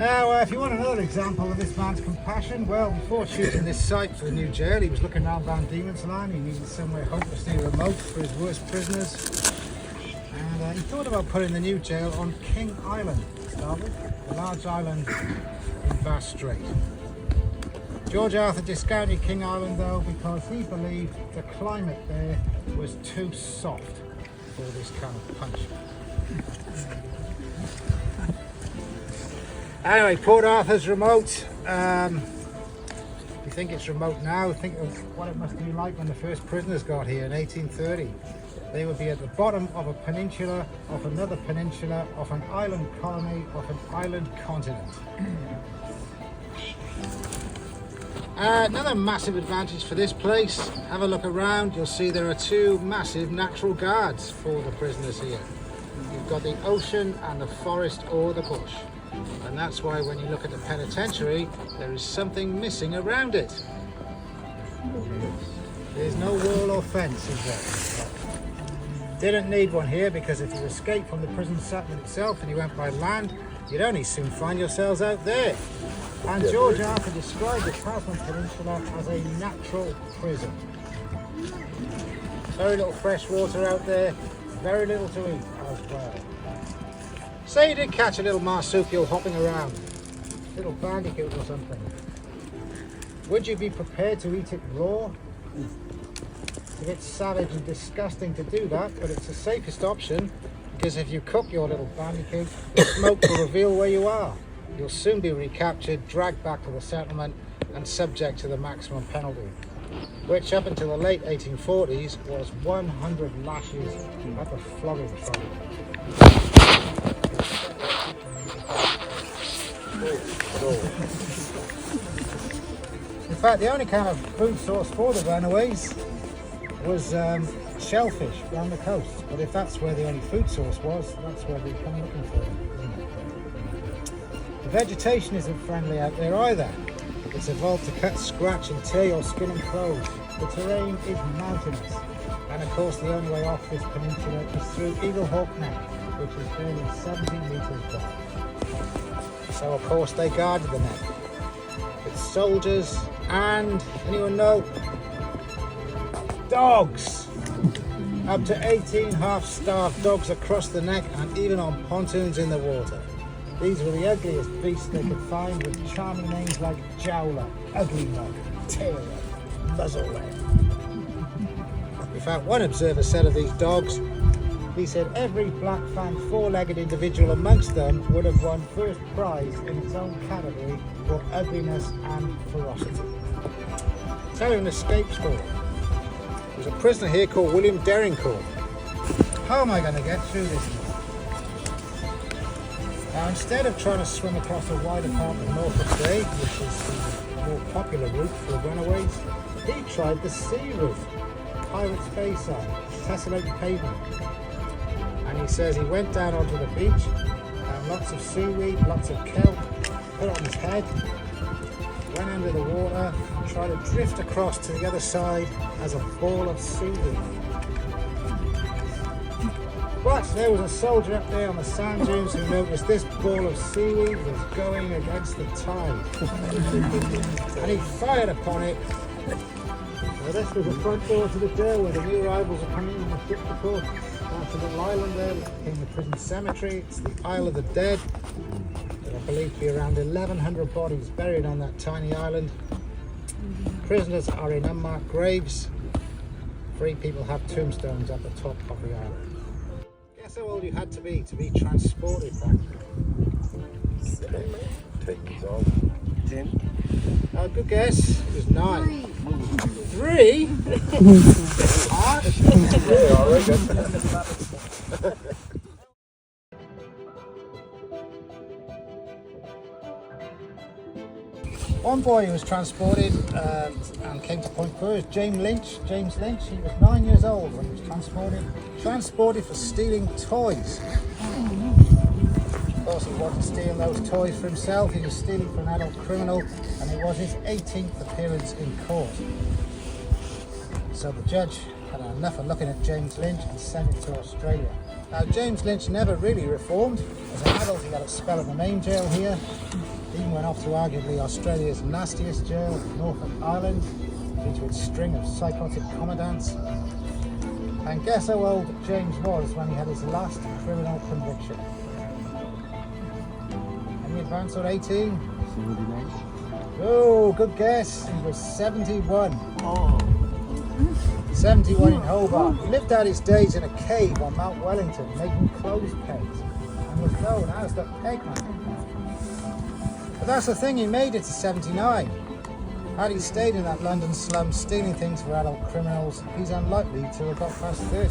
Now, if you want another example of this man's compassion, well, before choosing this site for the new jail, he was looking around Van Diemen's Land. He needed somewhere hopelessly remote for his worst prisoners. And he thought about putting the new jail on King Island, Starboard, a large island in Bass Strait. George Arthur discounted King Island though because he believed the climate there was too soft for this kind of punishment. Anyway, Port Arthur's remote. If you think it's remote now, think of what it must be like when the first prisoners got here in 1830. They would be at the bottom of a peninsula, of another peninsula, of an island colony, of an island continent. Another massive advantage for this place, have a look around, you'll see there are two massive natural guards for the prisoners here. You've got the ocean and the forest or the bush. And that's why when you look at the penitentiary, there is something missing around it. There's no wall or fence, is there? Didn't need one here because if you escape from the prison settlement itself and you went by land, you'd only soon find yourselves out there. And George Arthur described the Tasman Peninsula as a natural prison. Very little fresh water out there, very little to eat as well. Say you did catch a little marsupial hopping around, a little bandicoot or something. Would you be prepared to eat it raw? It's a bit savage and disgusting to do that, but it's the safest option because if you cook your little bandicoot, the smoke will reveal where you are. You'll soon be recaptured, dragged back to the settlement and subject to the maximum penalty, which up until the late 1840s was 100 lashes at the flogging trolley. In fact, the only kind of food source for the runaways was shellfish around the coast. But if that's where the only food source was, that's where they come looking for it. The vegetation isn't friendly out there either. It's evolved to cut, scratch and tear your skin and clothes. The terrain is mountainous. And of course the only way off this peninsula is through Eagle Hawk Neck, which is barely 17 metres wide. So of course they guarded the neck with soldiers and, anyone know, dogs. Up to 18 half-starved dogs across the neck and even on pontoons in the water. These were the ugliest beasts they could find, with charming names like Jowler, Ugly Mug, Tailor, Muzzlehead. In fact, one observer said of these dogs, he said every black-fanged four-legged individual amongst them would have won first prize in its own category for ugliness and ferocity. Tell you an escape story. There's a prisoner here called William Derringcourt. How am I going to get through this now? Now, instead of trying to swim across a wider part of Norfolk Bay, which is the more popular route for runaways, he tried the sea route, Pirates Bay side, tessellated pavement. And he says he went down onto the beach, found lots of seaweed, lots of kelp, put it on his head, went under the water and tried to drift across to the other side as a ball of seaweed. But there was a soldier up there on the sand dunes who noticed this ball of seaweed was going against the tide. And he fired upon it. Well, this was the front door to the jail where the new arrivals are coming on the ship to port. That's a little island there that became the prison cemetery. It's the Isle of the Dead. There are believed to be around 1,100 bodies buried on that tiny island. Prisoners are in unmarked graves. 3 people have tombstones at the top of the island. Guess how old you had to be transported back there? 7, take these off. 10. Good guess. It was 9. 3? Yeah, all right. One boy who was transported and came to Point Poor is James Lynch. He was 9 years old when he was transported for stealing toys. Of course, he wanted to steal those toys for himself. He was stealing from an adult criminal, and it was his 18th appearance in court. So the judge had enough of looking at James Lynch and sent him to Australia. Now, James Lynch never really reformed. As an adult, he had a spell at the main jail here. He even went off to arguably Australia's nastiest jail, Norfolk Island, due to its string of psychotic commandants. And guess how old James was when he had his last criminal conviction? Any advance on 18? 79. Oh, good guess. He was 71. Oh. 71 in Hobart. He lived out his days in a cave on Mount Wellington, making clothes pegs, and was known as the Pegman. But that's the thing, he made it to 79. Had he stayed in that London slum stealing things for adult criminals, he's unlikely to have got past 30.